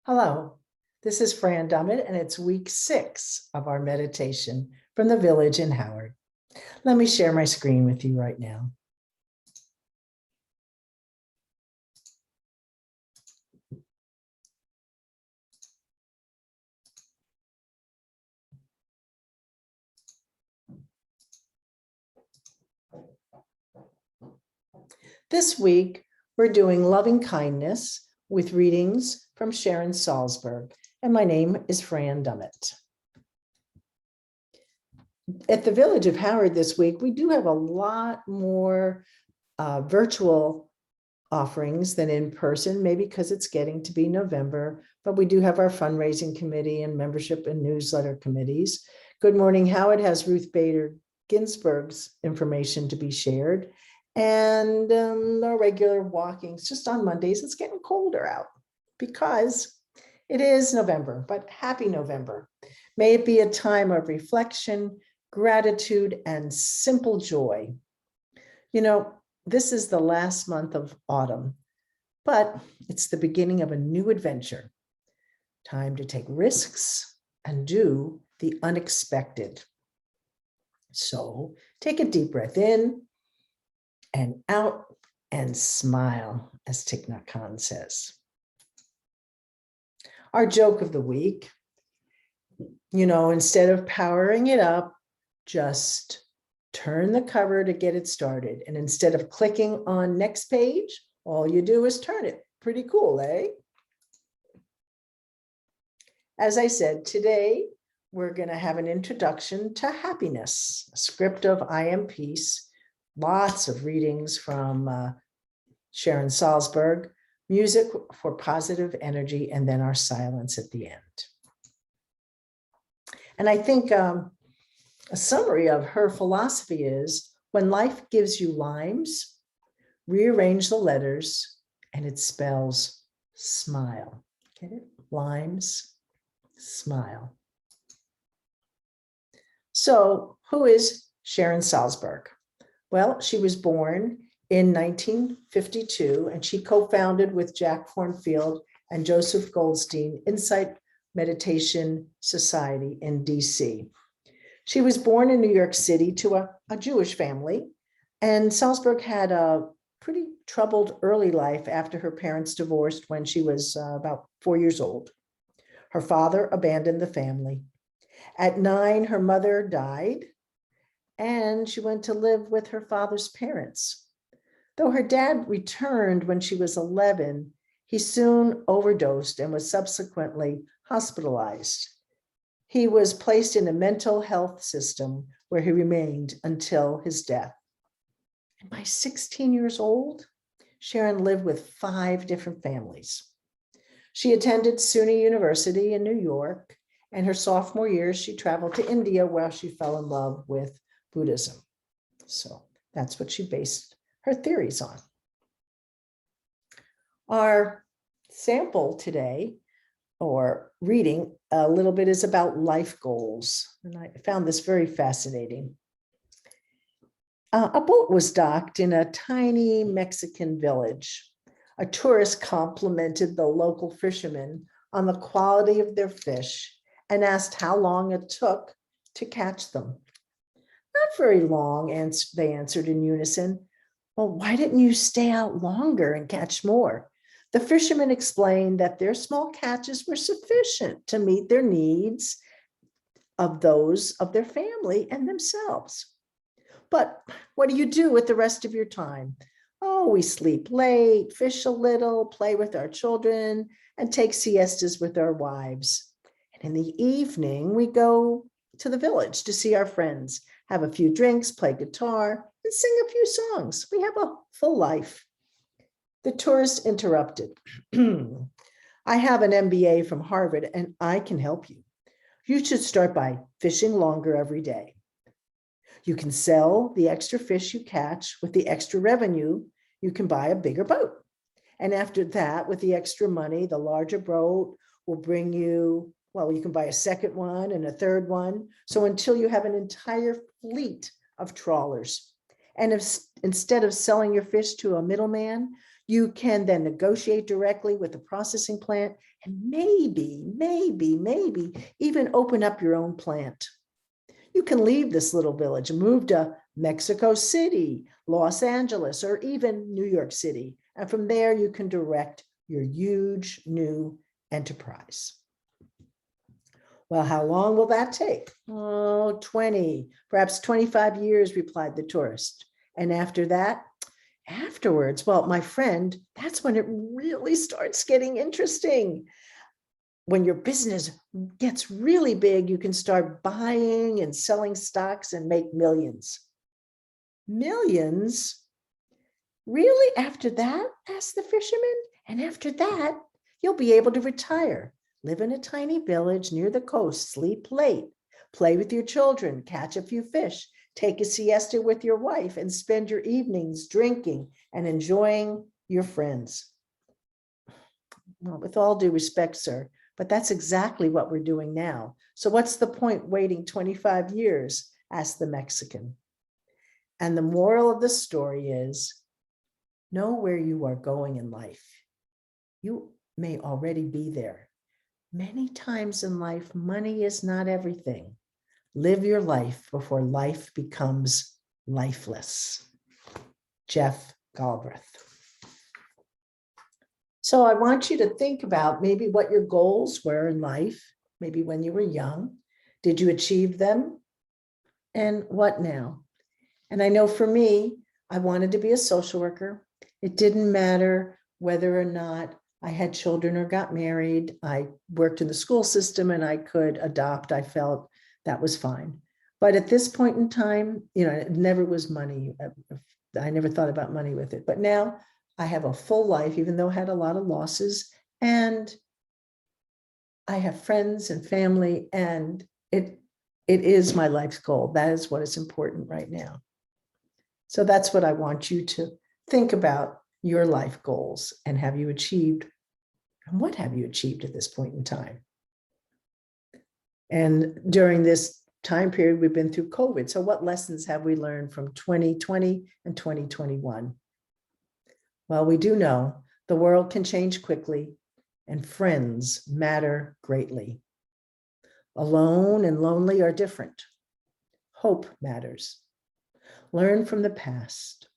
Hello, this is Fran Dummett, and it's week 6 of our meditation from the village in Howard. Let me share my screen with you right now. This week, we're doing loving kindness with readings from Sharon Salzberg, and my name is Fran Dummett. At the village of Howard this week, we do have a lot more virtual offerings than in person, maybe because it's getting to be November, but we do have our fundraising committee and membership and newsletter committees. Good Morning Howard has Ruth Bader Ginsburg's information to be shared. And our regular walkings just on Mondays. It's getting colder out because it is November, but happy November. May it be a time of reflection, gratitude, and simple joy. You know, this is the last month of autumn, but it's the beginning of a new adventure. Time to take risks and do the unexpected. So take a deep breath in and out and smile, as Thich Nhat Hanh says. Our joke of the week, instead of powering it up, just turn the cover to get it started. And instead of clicking on next page, all you do is turn it. Pretty cool, eh? As I said, today, we're going to have an introduction to happiness, a script of I Am Peace, lots of readings from Sharon Salzberg, music for positive energy, and then our silence at the end. And I think a summary of her philosophy is, when life gives you limes, rearrange the letters, and it spells smile. Get it? Limes, smile. So who is Sharon Salzberg? Well, she was born in 1952, and she co-founded with Jack Kornfield and Joseph Goldstein Insight Meditation Society in DC. She was born in New York City to a Jewish family, and Salzberg had a pretty troubled early life after her parents divorced when she was about 4 years old. Her father abandoned the family. At 9, her mother died, and she went to live with her father's parents. Though her dad returned when she was 11, he soon overdosed and was subsequently hospitalized. He was placed in a mental health system where he remained until his death. And by 16 years old, Sharon lived with 5 different families. She attended SUNY University in New York, and her sophomore year, she traveled to India where she fell in love with Buddhism. So that's what she based her theories on. Our sample today, or reading a little bit, is about life goals. And I found this very fascinating. A boat was docked in a tiny Mexican village. A tourist complimented the local fishermen on the quality of their fish and asked how long it took to catch them. Not very long, they answered in unison. Well, why didn't you stay out longer and catch more? The fishermen explained that their small catches were sufficient to meet their needs of those of their family and themselves. But what do you do with the rest of your time? Oh, we sleep late, fish a little, play with our children, and take siestas with our wives. And in the evening, we go to the village to see our friends, have a few drinks, play guitar, and sing a few songs. We have a full life. The tourist interrupted. I have an MBA from Harvard, and I can help you. You should start by fishing longer every day. You can sell the extra fish you catch. With the extra revenue, you can buy a bigger boat. And after that, with the extra money, the larger boat will bring you, well, you can buy a second one and a third one. So until you have an entire fleet of trawlers. And if instead of selling your fish to a middleman, You can then negotiate directly with the processing plant and maybe even open up your own plant. You can leave this little village and move to Mexico City, Los Angeles, or even New York City. And from there, you can direct your huge new enterprise. Well, how long will that take? Oh, 20, perhaps 25 years, replied the tourist. And after that, afterwards, well, my friend, that's when it really starts getting interesting. When your business gets really big, you can start buying and selling stocks and make millions. Millions? Really? After that? Asked the fisherman. And after that, you'll be able to retire, live in a tiny village near the coast, sleep late, play with your children, catch a few fish, take a siesta with your wife, and spend your evenings drinking and enjoying your friends. Well, with all due respect, sir, but that's exactly what we're doing now. So what's the point waiting 25 years? Asked the Mexican. And the moral of the story is, know where you are going in life. You may already be there. Many times in life, money is not everything. Live your life before life becomes lifeless. Jeff Galbraith. So I want you to think about maybe what your goals were in life, maybe when you were young. Did you achieve them? And what now? And I know for me, I wanted to be a social worker. It didn't matter whether or not I had children or got married. I worked in the school system and I could adopt. I felt that was fine. But at this point in time, it never was money. I never thought about money with it. But now I have a full life, even though I had a lot of losses, and I have friends and family, and it is my life's goal. That is what is important right now. So that's what I want you to think about, your life goals, and have you achieved, and what have you achieved at this point in time? And during this time period, we've been through COVID. So what lessons have we learned from 2020 and 2021? Well, we do know the world can change quickly and friends matter greatly. Alone and lonely are different. Hope matters. Learn from the past.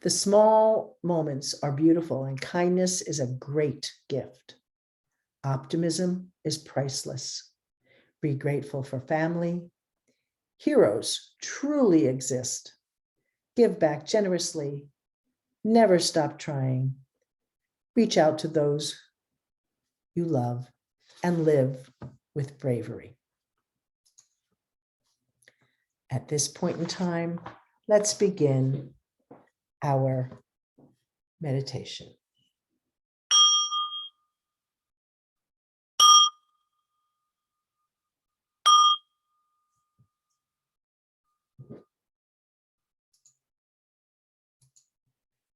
The small moments are beautiful and kindness is a great gift. Optimism is priceless. Be grateful for family. Heroes truly exist. Give back generously. Never stop trying. Reach out to those you love and live with bravery. At this point in time, let's begin our meditation.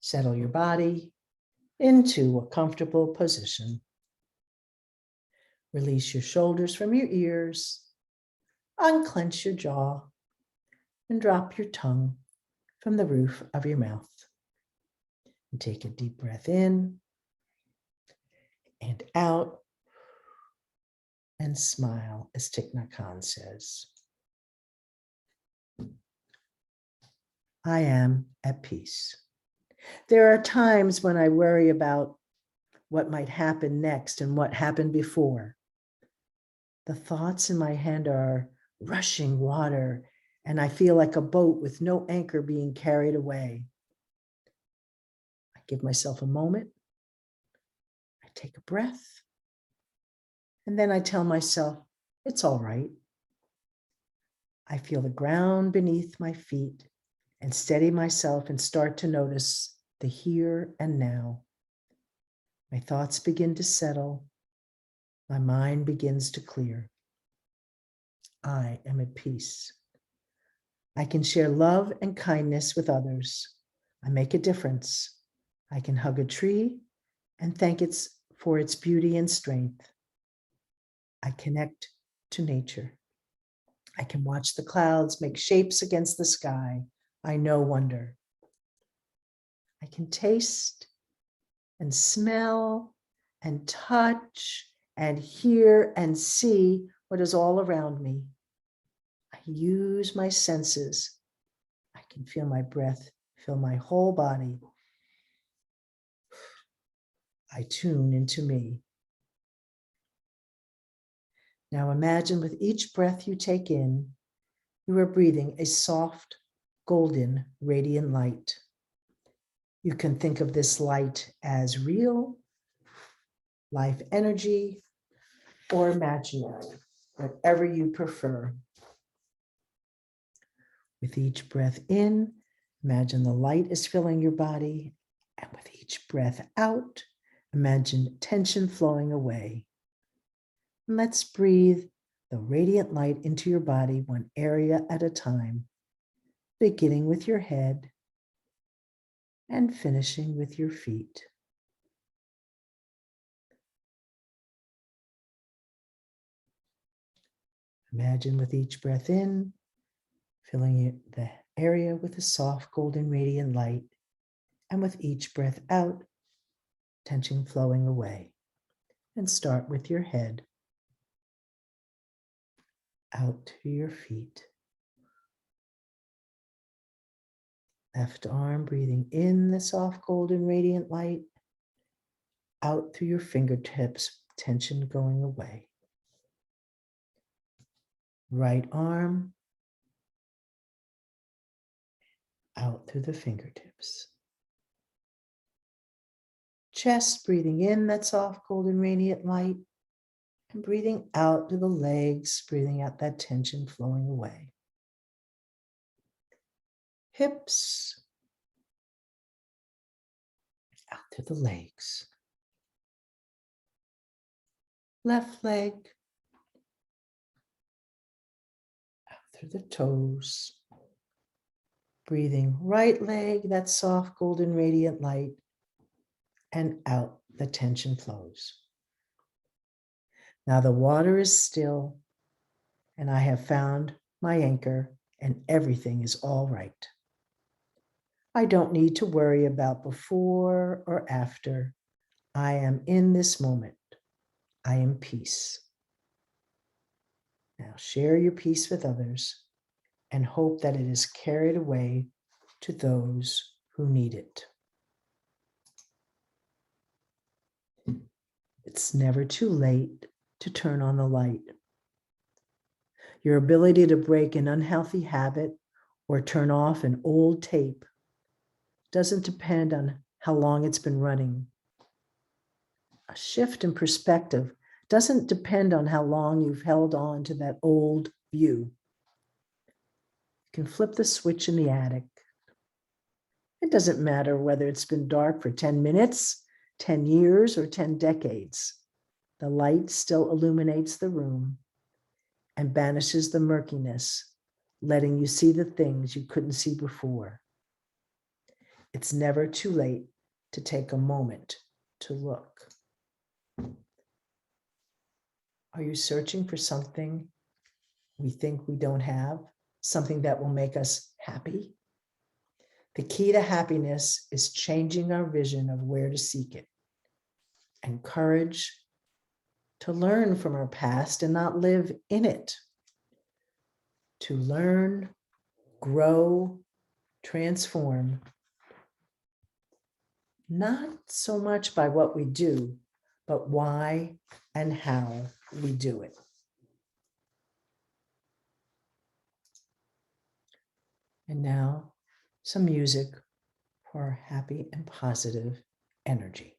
Settle your body into a comfortable position. Release your shoulders from your ears, unclench your jaw, and drop your tongue from the roof of your mouth. And take a deep breath in and out, and smile, as Thich Nhat Hanh says. I am at peace. There are times when I worry about what might happen next and what happened before. The thoughts in my head are rushing water, and I feel like a boat with no anchor being carried away. I give myself a moment. I take a breath. And then I tell myself, it's all right. I feel the ground beneath my feet and steady myself and start to notice the here and now. My thoughts begin to settle. My mind begins to clear. I am at peace. I can share love and kindness with others. I make a difference. I can hug a tree and thank it for its beauty and strength. I connect to nature. I can watch the clouds make shapes against the sky. I know wonder. I can taste and smell and touch and hear and see what is all around me. I use my senses. I can feel my breath, fill my whole body. I tune into me. Now imagine with each breath you take in, you are breathing a soft, golden, radiant light. You can think of this light as real, life energy, or imaginary, whatever you prefer. With each breath in, imagine the light is filling your body, and with each breath out, imagine tension flowing away. And let's breathe the radiant light into your body, one area at a time, beginning with your head and finishing with your feet. Imagine with each breath in, filling the area with a soft golden radiant light, and with each breath out, tension flowing away. And start with your head, out to your feet. Left arm breathing in the soft golden radiant light, out through your fingertips, tension going away. Right arm, out through the fingertips. Chest, breathing in that soft golden radiant light, and breathing out to the legs, breathing out that tension flowing away. Hips, out to the legs. Left leg, out through the toes. Breathing right leg, that soft golden radiant light, and out the tension flows. Now the water is still, and I have found my anchor, and everything is all right. I don't need to worry about before or after. I am in this moment. I am peace. Now share your peace with others and hope that it is carried away to those who need it. It's never too late to turn on the light. Your ability to break an unhealthy habit or turn off an old tape doesn't depend on how long it's been running. A shift in perspective doesn't depend on how long you've held on to that old view. You can flip the switch in the attic. It doesn't matter whether it's been dark for 10 minutes, 10 years, or 10 decades. The light still illuminates the room and banishes the murkiness, letting you see the things you couldn't see before. It's never too late to take a moment to look. Are you searching for something we think we don't have, something that will make us happy? The key to happiness is changing our vision of where to seek it, and courage to learn from our past and not live in it. To learn, grow, transform, not so much by what we do, but why and how we do it. And now, some music for happy and positive energy.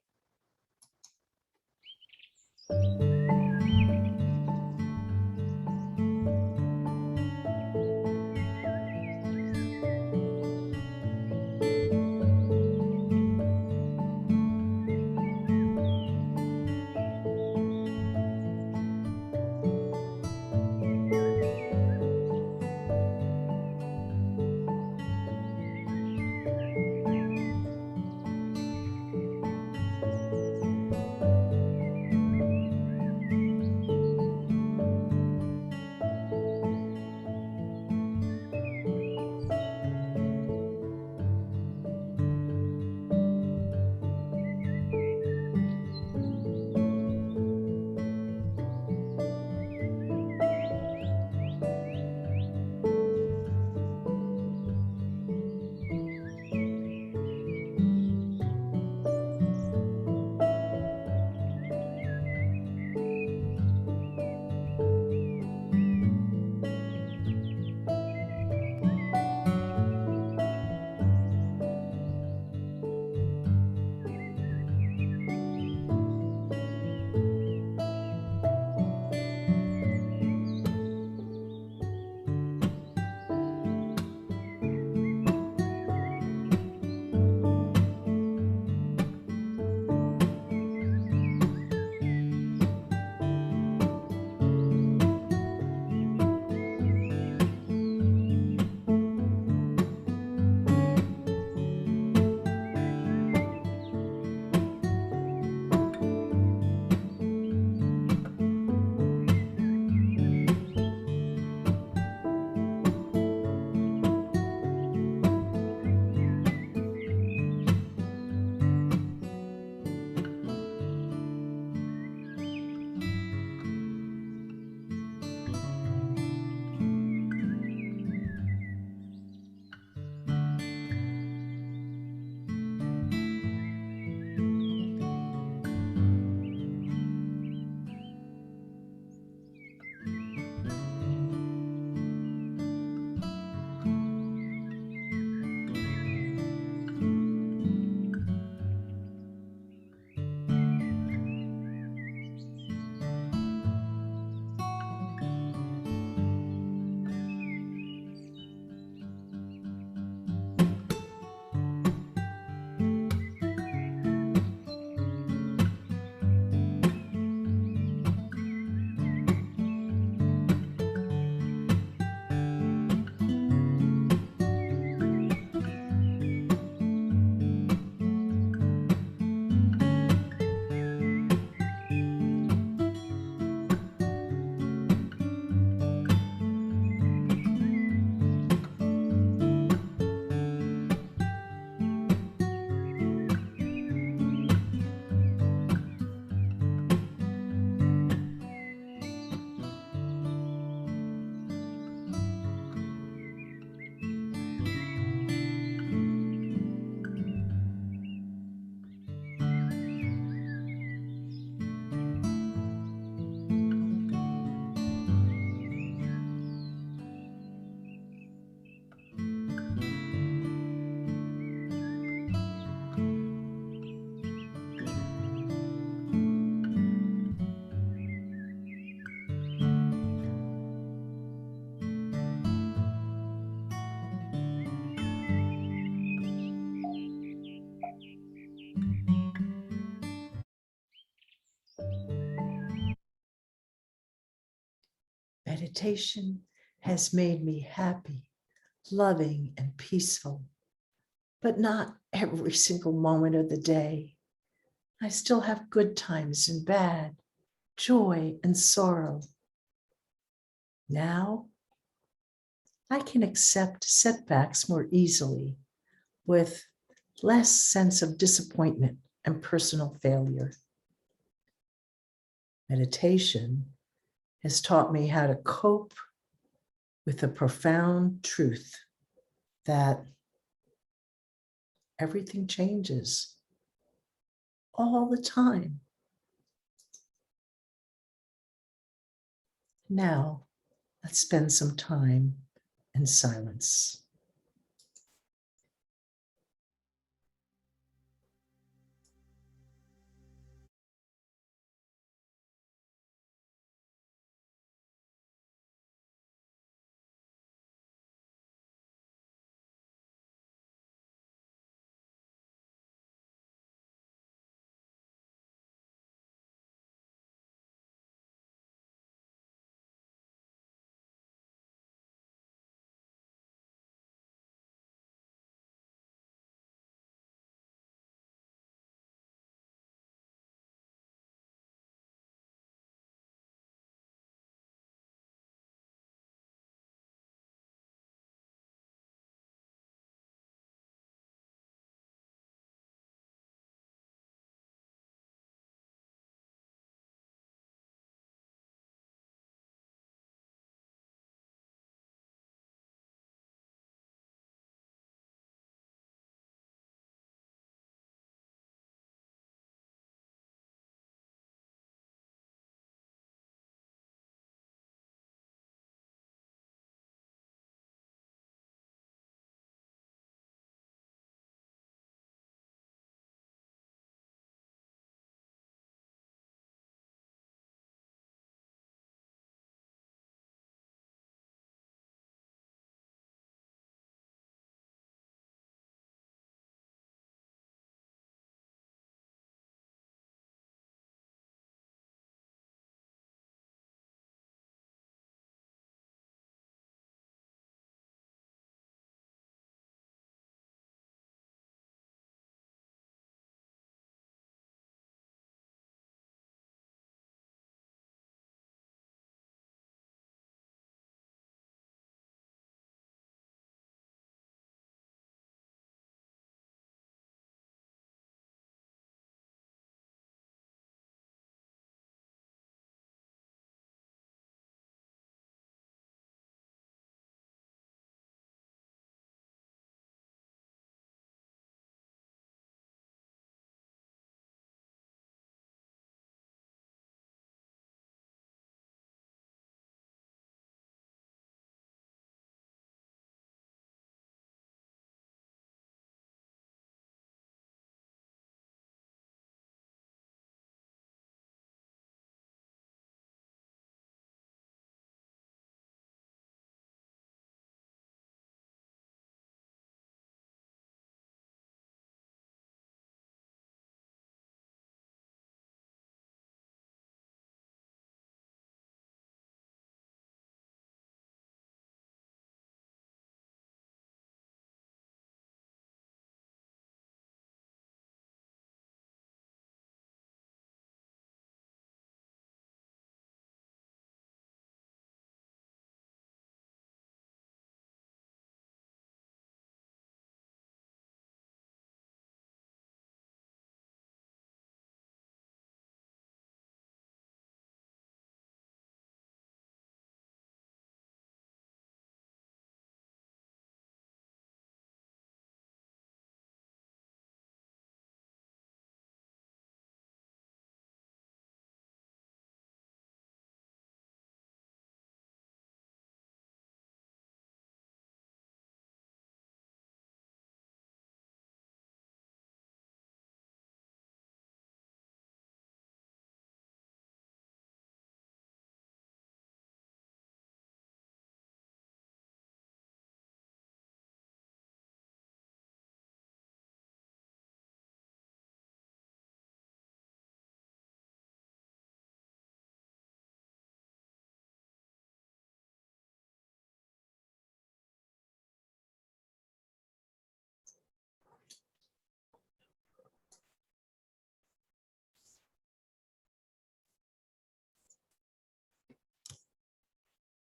Meditation has made me happy, loving, and peaceful, but not every single moment of the day. I still have good times and bad, joy and sorrow. Now, I can accept setbacks more easily with less sense of disappointment and personal failure. Meditation has taught me how to cope with the profound truth that everything changes all the time. Now, let's spend some time in silence.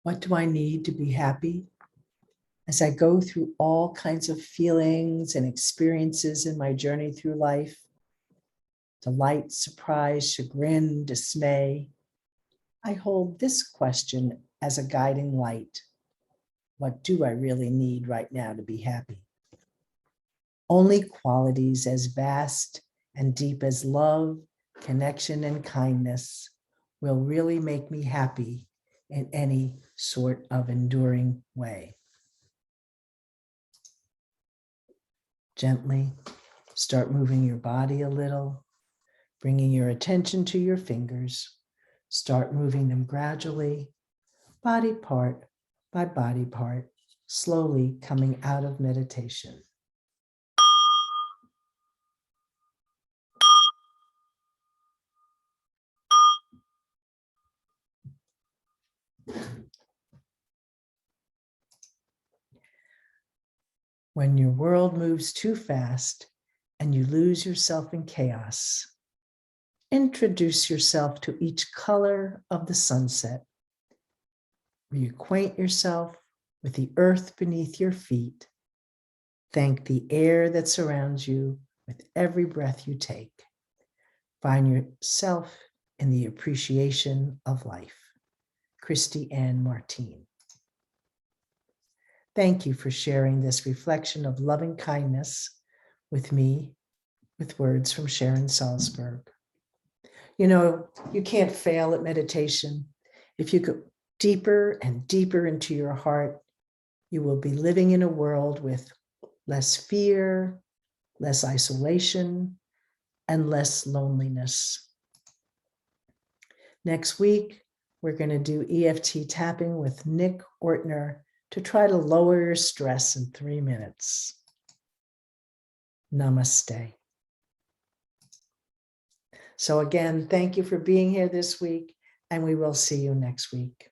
What do I need to be happy? As I go through all kinds of feelings and experiences in my journey through life, delight, surprise, chagrin, dismay, I hold this question as a guiding light. What do I really need right now to be happy? Only qualities as vast and deep as love, connection, and kindness will really make me happy in any sort of enduring way. Gently start moving your body a little, bringing your attention to your fingers. Start moving them gradually, body part by body part, slowly coming out of meditation. When your world moves too fast and you lose yourself in chaos, introduce yourself to each color of the sunset. Reacquaint yourself with the earth beneath your feet. Thank the air that surrounds you with every breath you take. Find yourself in the appreciation of life. Christy Ann Martine. Thank you for sharing this reflection of loving kindness with me, with words from Sharon Salzberg. You know, you can't fail at meditation. If you go deeper and deeper into your heart, you will be living in a world with less fear, less isolation, and less loneliness. Next week, we're going to do EFT tapping with Nick Ortner to try to lower your stress in 3 minutes. Namaste. So again, thank you for being here this week, and we will see you next week.